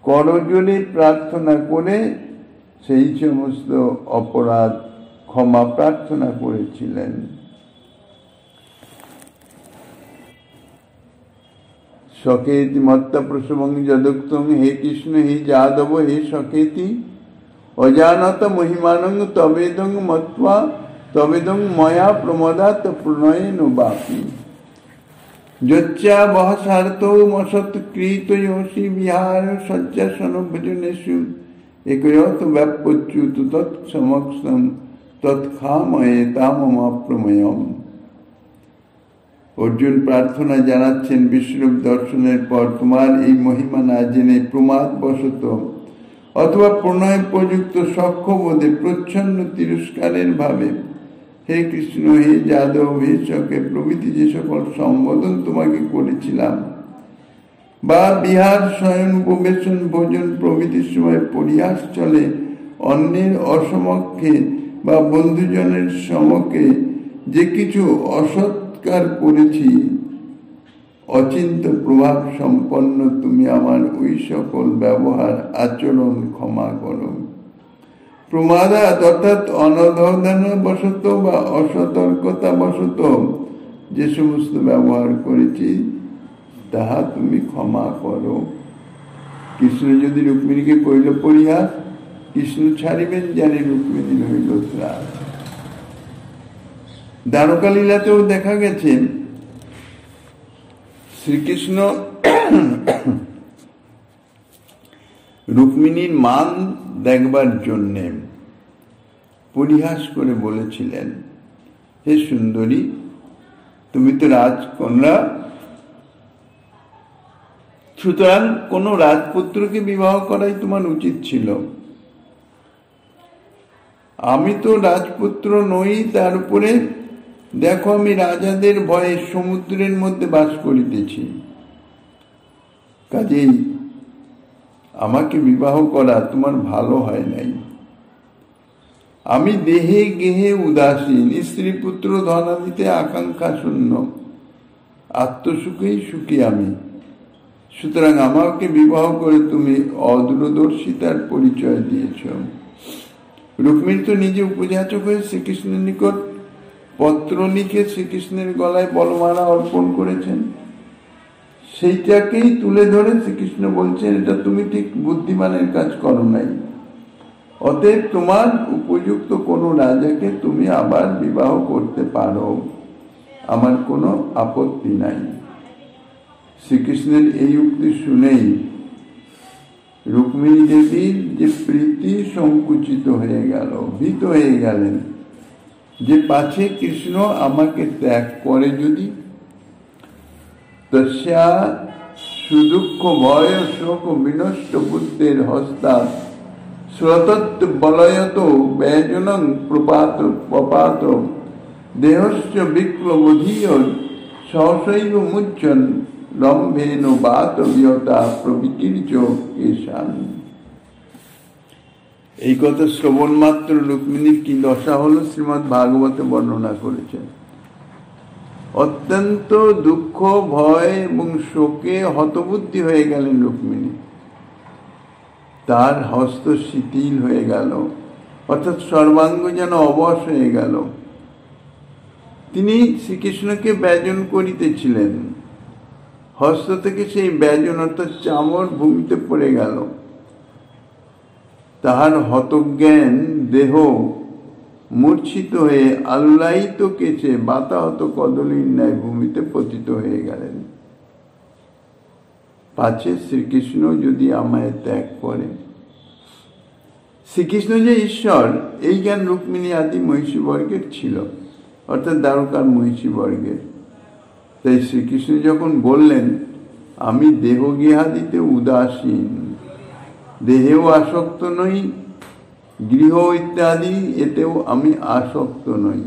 করজোড়ে প্রার্থনা করে সেই সমস্ত অপরাধ ক্ষমা প্রার্থনা করেছিলেন। সখেতি মত্তা প্রসবং যদুক্তং, হে কৃষ্ণ হে যাদব হে সখেতি অজানত মহিমানং তবেদং মত্বা তবেদং ময়া প্রমদাত প্রণয়েন বাপি যচ্চা বহসার্থ মসৎকৃত যোশী বিহার সজ্জাসন ভজনেষু একয়ত ব্যাপচ্যুত তৎসমক্ষম তৎখাময়ে তামমাপ্রময়ম। অর্জুন প্রার্থনা জানাচ্ছেন, বিশ্বরূপ দর্শনের পর তোমার এই মহিমা না জেনে প্রমাদ বশত অথবা প্রণয় প্রযুক্ত সখ্যবোধে প্রচ্ছন্ন তিরস্কারের ভাবে হে কৃষ্ণ হে যাদব হে সখে প্রভৃতি যে সকল সম্বোধন তোমাকে করেছিলাম, বা বিহার শয়ন উপবেশন ভোজন প্রভৃতির সময় পরিহাস চলে অন্যের অসমক্ষে বা বন্ধুজনের সমক্ষে যে কিছু অসৎকার করেছি, অচিন্ত প্রভাব সম্পন্ন তুমি আমার ওই সকল ব্যবহার আচরণ ক্ষমা করো। প্রমাদাত অর্থাৎ অনবধানবশত বা অসতর্কতা বশত যে সমস্ত ব্যবহার করেছি তাহা তুমি ক্ষমা করো। কৃষ্ণ যদি রুক্মিণীকে কইল পরিহাস, কৃষ্ণ ছাড়িবেন জানে রুক্মিণী হইল ত্রাস। দ্বারকা লীলাতেও দেখা গেছে শ্রীকৃষ্ণ রুক্মিণীর মান দেখবার জন্যে পরিহাস করে বলেছিলেন, হে সুন্দরী, তুমি তো রাজকন্যা, সুতরাং কোন রাজপুত্রকে বিবাহ করাই তোমার উচিত ছিল। আমি তো রাজপুত্র নই, তার উপরে দেখো আমি রাজাদের ভয়ে সমুদ্রের মধ্যে বাস করিতেছি, কাজেই আমাকে বিবাহ করা তোমার ভালো হয় নাই। আমি দেহে গেহে উদাসীন, স্ত্রী পুত্র ধনাদিতে আকাঙ্ক্ষা শূন্য, আত্মসুখেই সুখী আমি। সুতরাং আমাকে বিবাহ করে তুমি অদূরদর্শিতার পরিচয় দিয়েছ। রুক্মিণী তো নিজে উপযাচক হয়ে শ্রীকৃষ্ণের নিকট পত্র লিখে শ্রীকৃষ্ণের গলায় বলমালা অর্পণ করেছেন, সেইটাকেই তুলে ধরে শ্রীকৃষ্ণ বলছেন, এটা তুমি ঠিক বুদ্ধিমানের কাজ করো নাই। অতএব তোমার উপযুক্ত কোনো রাজাকে তুমি আবার বিবাহ করতে পারো, আমার কোনো আপত্তি নাই। শ্রীকৃষ্ণের এই উক্তি শুনেই রুক্মিণী দেবীর যে প্রীতি সংকুচিত হয়ে গেল, ভীত হয়ে গেলেন যে পাছে কৃষ্ণ আমাকে ত্যাগ করে যদি। তস্যা সুদুঃখ ভয় শোক বিনষ্ট বুদ্ধের হস্তাৎ স্রতৎ বলয়ত ব্যজনং প্রপাত পপাত দেহস্য বিক্লবধীয় সহসৈব মুচ্ছন লম্ভেন বাত বিয়তা প্রবিকীর্য কেশান। এই কথা শ্রবণ মাত্র রুক্মিণীর কি দশা হলো শ্রীমদ্ ভাগবতে বর্ণনা করেছেন। অত্যন্ত দুঃখ ভয় এবং শোকে হতবুদ্ধি হয়ে গেলেন রুক্মিণী। তার হস্ত শিথিল হয়ে গেল, অর্থাৎ সর্বাঙ্গ যেন অবশ হয়ে গেল। তিনি শ্রীকৃষ্ণকে ব্যজন করিতেছিলেন, হস্ত থেকে সেই ব্যজন অর্থাৎ চামর ভূমিতে পড়ে গেল। তাহার হতজ্ঞান দেহ মূর্ছিত হয়ে আল্লায়িত কেচে বাতাহত কদলীর ন্যায় ভূমিতে পতিত হয়ে গেলেন। পাছে শ্রীকৃষ্ণ যদি আমায় ত্যাগ করে। শ্রীকৃষ্ণ যে ঈশ্বর, এই জ্ঞান রুক্মিণী আদি মহিষী বর্গের ছিল, অর্থাৎ দ্বারকার মহিষী বর্গের। তাই শ্রীকৃষ্ণ যখন বললেন আমি দেহ গেহাদিতে উদাসীন, দেহেও আসক্ত নই, গৃহ ইত্যাদি এতেও আমি আসক্ত নই,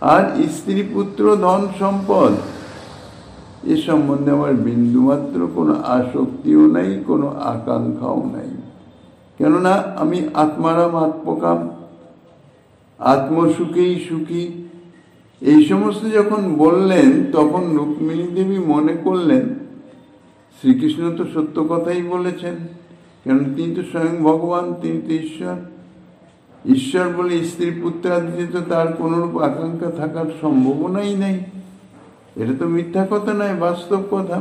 আর স্ত্রী পুত্র ধন সম্পদ এ সম্বন্ধে আমার বিন্দুমাত্র কোনো আসক্তিও নাই, কোনো আকাঙ্ক্ষাও নাই। কেননা আমি আত্মারাম আত্মকাম, আত্মসুখেই সুখী। এই সমস্ত যখন বললেন তখন রুক্মিণী দেবী মনে করলেন শ্রীকৃষ্ণ তো সত্য কথাই বলেছেন, কেন তিনি তো স্বয়ং ভগবান, তিনি তো ঈশ্বর। ঈশ্বর বলে স্ত্রী পুত্রাদিতে তো তার কোনরূপ আকাঙ্ক্ষা থাকার সম্ভাবনাই নাই। এটা তো মিথ্যা কথা নয়, বাস্তব কথা।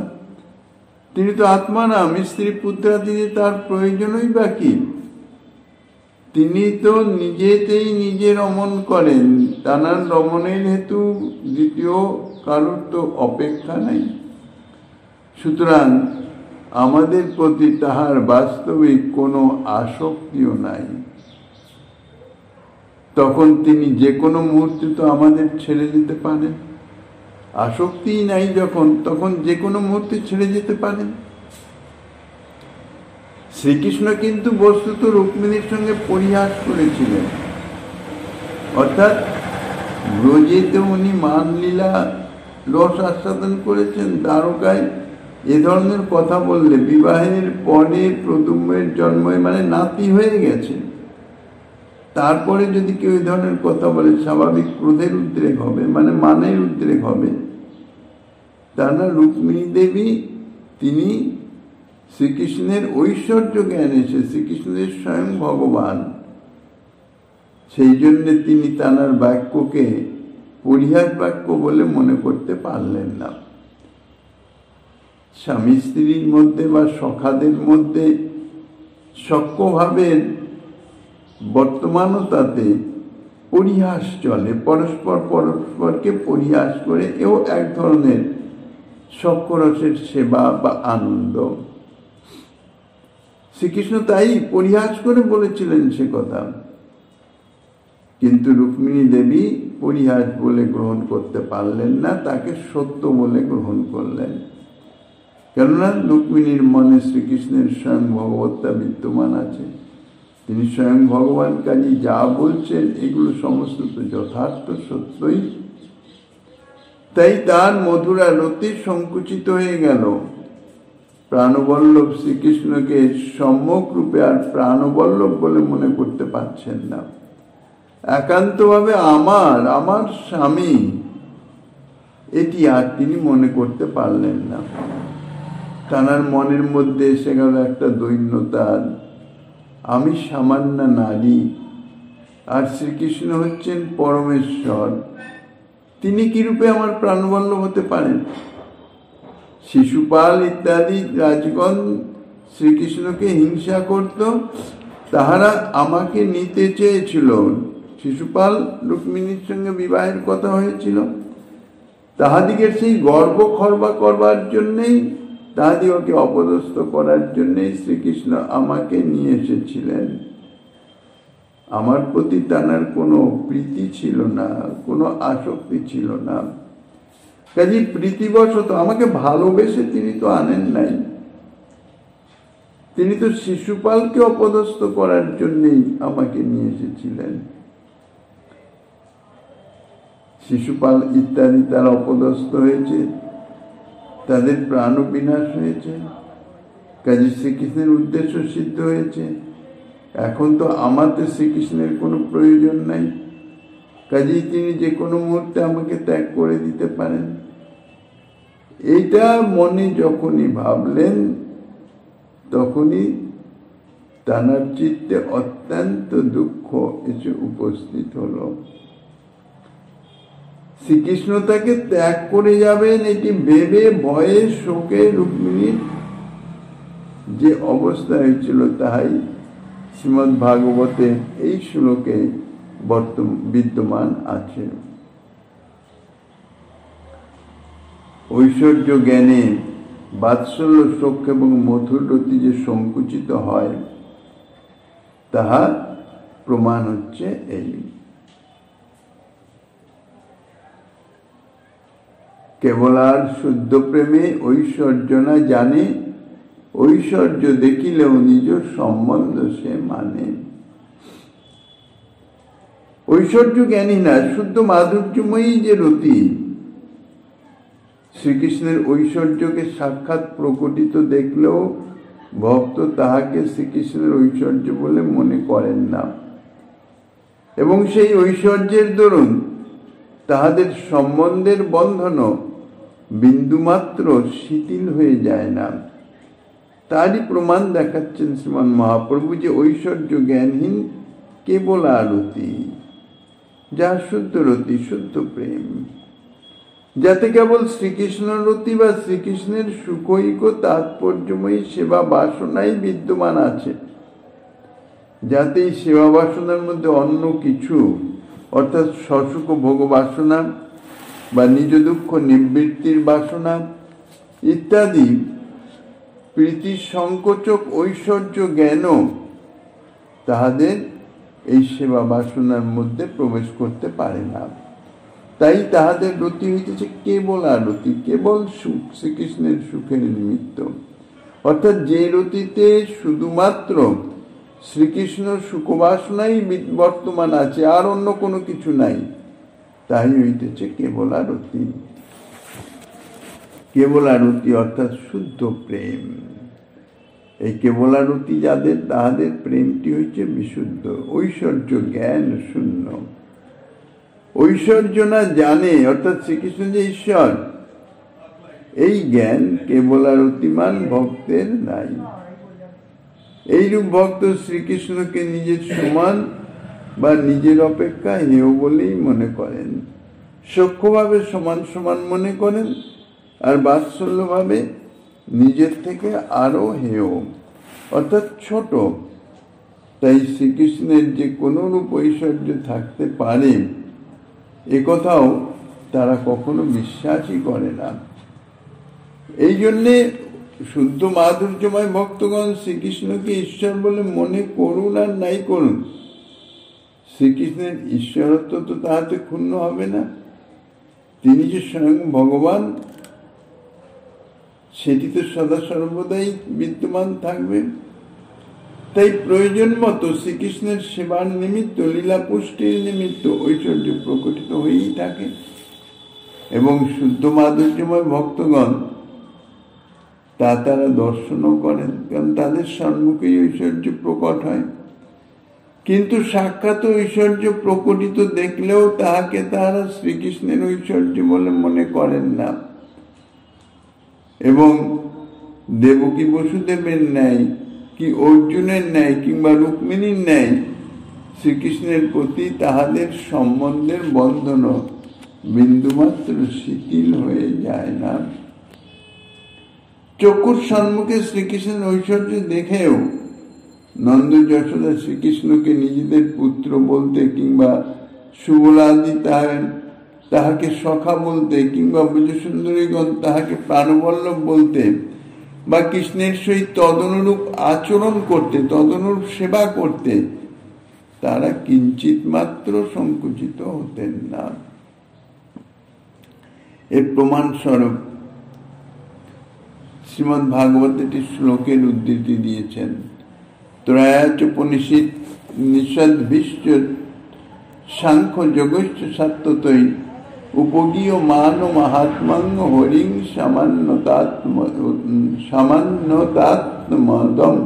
তিনি তো আত্মারাম, স্ত্রী পুত্রাদিতে তার প্রয়োজনই বা কি? তিনি তো নিজেতেই নিজে রমণ করেন, তার রমণের হেতু দ্বিতীয় কারোর তো অপেক্ষা নাই। সুতরাং আমাদের প্রতি তাহার বাস্তবিক কোনো আসক্তিও নাই। তখন তিনি যে কোনো মুহূর্তে তো আমাদের ছেড়ে যেতে পারেন। আসক্তিই নাই যখন, তখন যে কোনো মুহূর্তে ছেড়ে যেতে পারেন। শ্রীকৃষ্ণ কিন্তু বস্তুত রুক্মিণীর সঙ্গে পরিহাস করেছিলেন, অর্থাৎ ব্রজেতে উনি মানলীলা রস আস্বাদন করেছেন। দ্বারকায় এ ধরনের কথা বললে বিবাহের পরে প্রদ্যুম্নের জন্ম মানে নাতি হয়ে গেছে, তারপরে যদি কেউ এই ধরনের কথা বলে স্বাভাবিক ক্রোধের উদ্রেক হবে, মানে মানের উদ্রেক হবে। তা না, রুক্মিণী দেবী তিনি শ্রীকৃষ্ণের ঐশ্বর্য জ্ঞান এসে, শ্রীকৃষ্ণের স্বয়ং ভগবান, সেই জন্য তিনি তাঁর বাক্যকে পরিহাস বাক্য বলে মনে করতে পারলেন না। স্বামী স্ত্রীর মধ্যে বা সখাদের মধ্যে সখ্যভাবের বর্তমানতাতে পরিহাস চলে, পরস্পর পরস্পরকে পরিহাস করে, এও এক ধরনের সখ্যরসের সেবা বা আনন্দ। শ্রীকৃষ্ণ তাই পরিহাস করে বলেছিলেন সে কথা, কিন্তু রুক্মিণী দেবী পরিহাস বলে গ্রহণ করতে পারলেন না, তাকে সত্য বলে গ্রহণ করলেন। কেননা রুক্মিণীর মনে শ্রীকৃষ্ণের স্বয়ং ভগবত্তা বিদ্যমান আছে, তিনি স্বয়ং ভগবান, কাজী যা বলছেন এগুলো সমস্ত তো যথার্থ সত্যই। তাই তার মধুরা রতি সংকুচিত হয়ে গেল। প্রাণবল্লভ শ্রীকৃষ্ণকে সম্যক রূপে আর প্রাণবল্লভ বলে মনে করতে পারছেন না, একান্তভাবে আমার স্বামী এটি আর তিনি মনে করতে পারলেন না। তার মনের মধ্যে এসে গেল একটা দৈন্যতার, আমি সামান্য নারী আর শ্রীকৃষ্ণ হচ্ছেন পরমেশ্বর, তিনি কি রূপে আমার প্রাণবল্লভ হতে পারেন? শিশুপাল ইত্যাদি রাজগণ শ্রীকৃষ্ণকে হিংসা করত, তাহারা আমাকে নিতে চেয়েছিল। শিশুপাল রুক্মিণীর সঙ্গে বিবাহের কথা হয়েছিল, তাহাদিগের সেই গর্ব খর্বা করবার জন্যেই, তাহাদিগকে অপদস্থ করার জন্যেই শ্রীকৃষ্ণ আমাকে নিয়ে এসেছিলেন। আমার প্রতি তার কোনো প্রীতি ছিল না, কোনো আসক্তি ছিল না। কাজে প্রীতিবশত আমাকে ভালোবেসে তিনি তো আনেন নাই, তিনি তো শিশুপালকে অপদস্থ করার জন্যেই আমাকে নিয়ে এসেছিলেন। শিশুপাল ইত্যাদি তারা অপদস্থ হয়েছে, তাদের প্রাণ বিনাশ হয়েছে, কাজে শ্রীকৃষ্ণের উদ্দেশ্য সিদ্ধ হয়েছে। এখন তো আমাদের শ্রীকৃষ্ণের কোনো প্রয়োজন নাই, কাজেই তিনি যে কোনো মুহূর্তে আমাকে ত্যাগ করে দিতে পারেন। এইটা মনে যখনই ভাবলেন, তখনই তার চিত্তে অত্যন্ত দুঃখ এসে উপস্থিত হলো। শ্রীকৃষ্ণ তাকে ত্যাগ করে যাবেন এটি ভেবে ভয়ে শোকে রুক্মিণীর যে অবস্থা হয়েছিল, তাই শ্রীমদ্ ভাগবতে এই শ্লোকে বিদ্যমান আছে। ঐশ্বর্য জ্ঞানে বাৎসল্য শোক এবং মধুর রতি যে সংকুচিত হয়, তাহা প্রমাণ হচ্ছে এই। কেবল আর শুদ্ধ প্রেমে ঐশ্বর্য না জানে, ঐশ্বর্য দেখিলেও নিজ সম্বন্ধ সে মানে। ঐশ্বর্য জ্ঞানী না, শুদ্ধ মাধুর্যময়ী যে রতি, শ্রীকৃষ্ণের ঐশ্বর্যকে সাক্ষাৎ প্রকটিত দেখলেও ভক্ত তাহাকে শ্রীকৃষ্ণের ঐশ্বর্য বলে মনে করেন না, এবং সেই ঐশ্বর্যের দরুন তাহাদের সম্বন্ধের বন্ধন বিন্দুমাত্র শিথিল হয়ে যায় না। তারই প্রমাণ দেখাচ্ছেন শ্রীমান মহাপ্রভু, যে ঐশ্বর্য জ্ঞানহীন কেবল আরতি, যা শুদ্ধ রতি, শুদ্ধ প্রেম, যাতে কেবল শ্রীকৃষ্ণ রতি বা শ্রীকৃষ্ণের সুখৈক তাৎপর্যময়ী সেবা বাসনাই বিদ্যমান আছে, যাতে এই সেবা বাসনার মধ্যে অন্য কিছু, অর্থাৎ সসুখ ভোগ বাসনা বা নিজ দুঃখ নিবৃত্তির বাসনা ইত্যাদি প্রীতি সংকোচক ঐশ্বর্য জ্ঞানও তাহাদের এই সেবা বাসনার মধ্যে প্রবেশ করতে পারে না। তাই তাহাদের রতি হইতেছে কেবল আরতি, কেবল সুখ, শ্রীকৃষ্ণের সুখের নিমিত্ত। অর্থাৎ যে রতিতে শুধুমাত্র শ্রীকৃষ্ণ সুখবাসনাই বর্তমান আছে, আর অন্য কোনো কিছু নাই, তাই হইতেছে কেবল আরতি। কেবল আরতি অর্থাৎ শুদ্ধ প্রেম। এই কেবল আরতি যাদের, তাহাদের প্রেমটি হচ্ছে বিশুদ্ধ, ঐশ্বর্য জ্ঞান শূন্য। ঐশ্বর্য না জানে, অর্থাৎ শ্রীকৃষ্ণ যে ঈশ্বর, এই জ্ঞান কেবল আরতিমান ভক্তের নাই। এইরূপ ভক্ত শ্রীকৃষ্ণকে নিজের সমান বা নিজের অপেক্ষা হেয় বলেই মনে করেন, সখ্যভাবে সমান সমান মনে করেন, আর বাৎসল্যভাবে নিজের থেকে আরো হেয় অর্থাৎ ছোট। তাই শ্রীকৃষ্ণের যে কোন রূপ ঐশ্বর্য থাকতে পারে একথাও তারা কখনো বিশ্বাসই করে না। এই জন্যে শুদ্ধ মাধুর্যময় ভক্তগণ শ্রীকৃষ্ণকে ঈশ্বর বলে মনে করুন আর নাই করুন, শ্রীকৃষ্ণের ঈশ্বরত্ব তো তাহাতে ক্ষুণ্ণ হবে না। তিনি যে স্বয়ং ভগবান সেটি তো সদা সর্বদাই বিদ্যমান থাকবে। তাই প্রয়োজন মতো শ্রীকৃষ্ণের সেবার নিমিত্ত, লীলা পুষ্টির নিমিত্ত ঐশ্বর্য প্রকটিত হয়েই থাকে। এবং শুদ্ধ মাধুর্যময় ভক্তগণ তারা দর্শনও করেন, কারণ তাদের সম্মুখেই ঐশ্বর্য প্রকট হয়। কিন্তু সাক্ষাৎ ঐশ্বর্য প্রকটিত দেখলেও তাহাকে তারা শ্রীকৃষ্ণের ঐশ্বর্য বলে মনে করেন না। এবং দেবকী বসুদেবের ন্যায় কি অর্জুনের ন্যায় কিংবা রুক্মিণীর ন্যায় শ্রীকৃষ্ণের প্রতি তাহাদের সম্বন্ধের বন্ধন বিন্দুমাত্র শিথিল হয়ে যায় না। চক্ষুর সম্মুখে শ্রীকৃষ্ণের ঐশ্বর্য দেখেও নন্দ যশোদা শ্রীকৃষ্ণকে নিজেদের পুত্র বলতে কিংবা সুবলাদি তাহাকে সখা বলতে কিংবা ব্রজসুন্দরীগণ তাহাকে প্রাণবল্লভ বলতে বা কৃষ্ণের সহিত তদনুরূপ আচরণ করতে, তদনুরূপ সেবা করতে তারা কিঞ্চিত মাত্র সংকুচিত হতেন না। এর প্রমাণ স্বরূপ শ্রীমদ্ ভাগবত একটি শ্লোকের উদ্ধৃতি দিয়েছেন। ত্রয়াচোপনিষদ নিষদ ভীষ্ম সাংখ্য যোগশ্চ সাত্ততৈ উপগীয় মান মাহাত্ম্যং হরিং সামান্যতাত্মদম।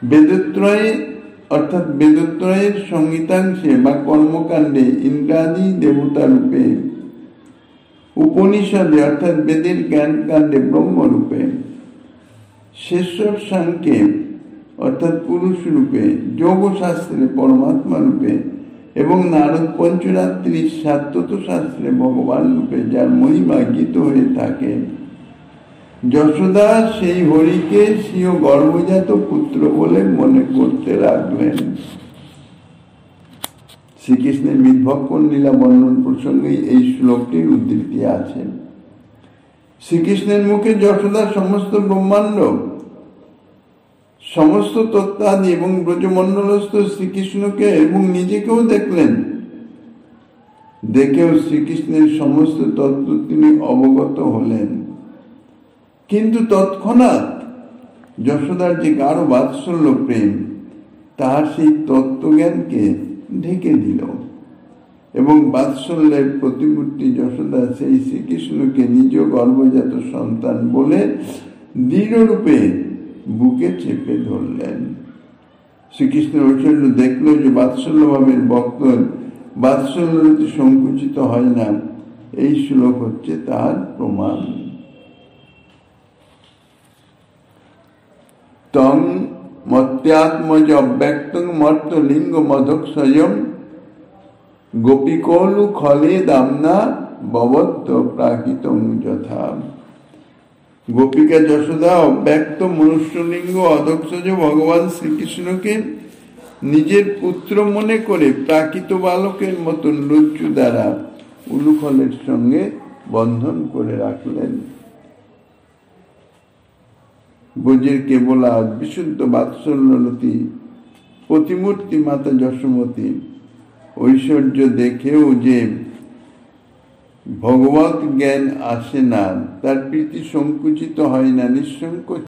বেদত্রয়ে অর্থাৎ বেদত্রয়ের সংহিতাংশে বা কর্মকাণ্ডে ইন্দ্রাদি দেবতা রূপে, উপনিষদে অর্থাৎ বেদের জ্ঞান কাণ্ডে ব্রহ্মরূপে, শেষর সাংখ্যে অর্থাৎ পুরুষ রূপে, যোগ শাস্ত্রে পরমাত্মা রূপে এবং নারদ পঞ্চরাত্রি সাত্তত শাস্ত্রে ভগবান রূপে যার মহিমা গীত হয়ে থাকে, যশোদা সেই হরিকে স্বীয় গর্ভজাত পুত্র বলে মনে করতে লাগলেন। শ্রীকৃষ্ণের মিতভক্ষণ লীলা বর্ণন প্রসঙ্গে এই শ্লোকটির উদ্ধৃতি আছে। শ্রীকৃষ্ণের মুখে যশোদা সমস্ত ব্রহ্মাণ্ড, সমস্ত তত্ত্বাদি এবং ব্রজমণ্ডলস্থ শ্রীকৃষ্ণকে এবং নিজেকেও দেখলেন। দেখেও শ্রীকৃষ্ণের সমস্ত তত্ত্ব তিনি অবগত হলেন। কিন্তু তৎক্ষণাৎ যশোদার যে গাঢ় বাৎসল্য প্রেম তাহার সেই তত্ত্বজ্ঞানকে ঢেকে দিল এবং বাৎসল্যের প্রতিমূর্তি যশোদা সেই শ্রীকৃষ্ণকে নিজ গর্ভজাত সন্তান বলে দৃঢ়রূপে বুকে চেপে ধরলেন। শ্রীকৃষ্ণের ঐশ্বর্য দেখলো যে বাৎসল্য ভাবের ভক্ত বাৎসল্যরতি সংকুচিত হয় না। এই শ্লোক হচ্ছে তার প্রমাণ। তং মত্যাত্মজ অব্যক্তং মর্ত লিঙ্গ মধক্ষয়ম গোপীকলু খলে দামনা ববত্ত প্রাকৃতং যথা। গোপিকা যশোদা অব্যক্ত মনুষ্যলিঙ্গ অধক্ষজ ভগবান শ্রীকৃষ্ণকে নিজের পুত্র মনে করে প্রাকৃত বালকের মতন লজ্জু দ্বারা উলুখলের সঙ্গে বন্ধন করে রাখলেন। ব্রজের কেবলা বিশুদ্ধ বাৎসল্যলতী প্রতিমূর্তি মাতা যশোমতী ঐশ্বর্য দেখেও যে ভগবত জ্ঞান আসে না, তার প্রীতি সংকুচিত হয় না, নিঃসংকোচ